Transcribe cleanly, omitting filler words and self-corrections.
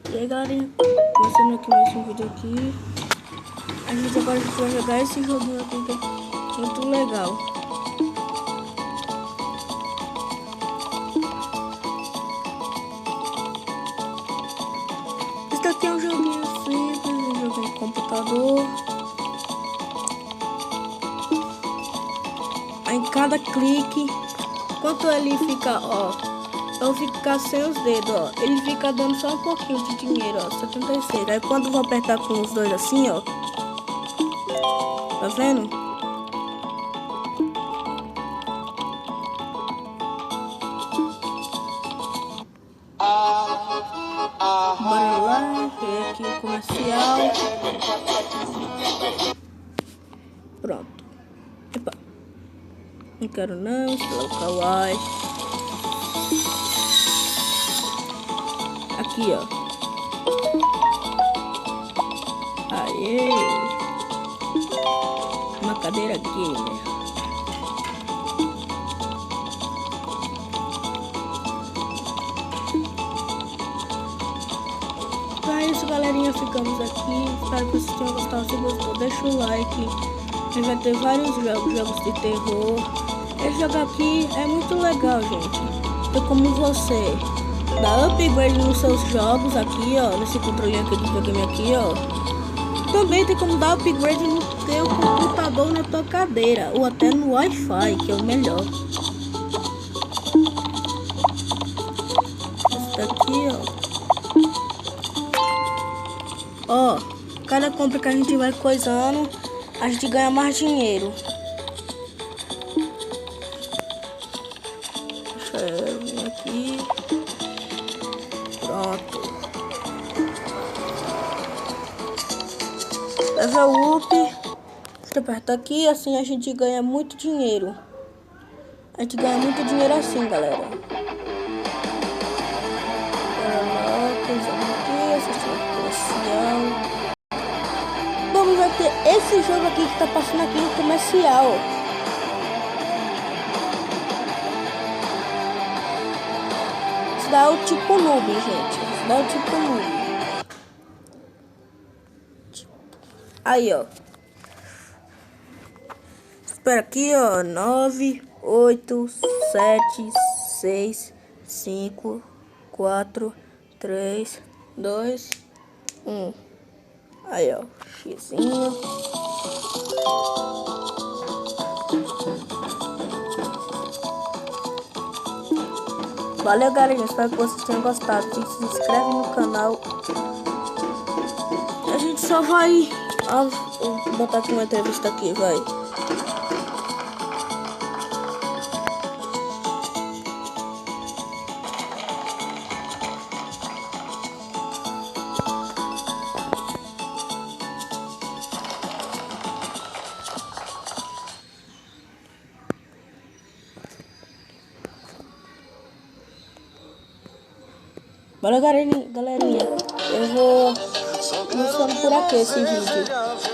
E aí galerinha, começando aqui mais um vídeo aqui. A gente agora vai jogar esse joguinho aqui que é muito legal. Esse aqui é um joguinho simples, um joguinho de computador. Aí em cada clique, enquanto ele fica, ó, eu ficar sem os dedos, ó, ele fica dando só um pouquinho de dinheiro, ó, 76. Aí quando eu vou apertar com os dois assim, ó, tá vendo? Bora lá, ver aqui o comercial. Pronto. Epa. Não quero não, instalar o Kawaii. Aqui, ó. Aê! Uma cadeira gamer. Então é isso, galerinha. Ficamos aqui. Espero que vocês tenham gostado. Se gostou, deixa o like. A gente vai ter vários jogos de terror. Esse jogo aqui é muito legal, gente. Então, como você dá upgrade nos seus jogos aqui, ó, nesse controle aqui do videogame aqui, ó. Também tem como dar upgrade no teu computador, na tua cadeira, ou até no Wi-Fi, que é o melhor. Esse daqui, ó. Ó, cada compra que a gente vai coisando, a gente ganha mais dinheiro. Deixa eu vir aqui. Pronto. Level up. Você aperta aqui, assim a gente ganha muito dinheiro. A gente ganha muito dinheiro assim, galera. Bora lá, coisando aqui, assistindo o comercial. Vamos vai ter esse jogo aqui que tá passando aqui no comercial. Isso dá o tipo noob, gente. Isso dá o tipo noob. Aí, ó. Espera aqui, ó. 9, 8, 7, 6, 5, 4, 3, 2, 1. Aí, ó. Xzinho. Valeu, galera. Espero que vocês tenham gostado. Se inscreve no canal. A gente só vai... vou botar aqui uma entrevista aqui, vai. Bora, galerinha. Eu vou começando por aqui esse vídeo.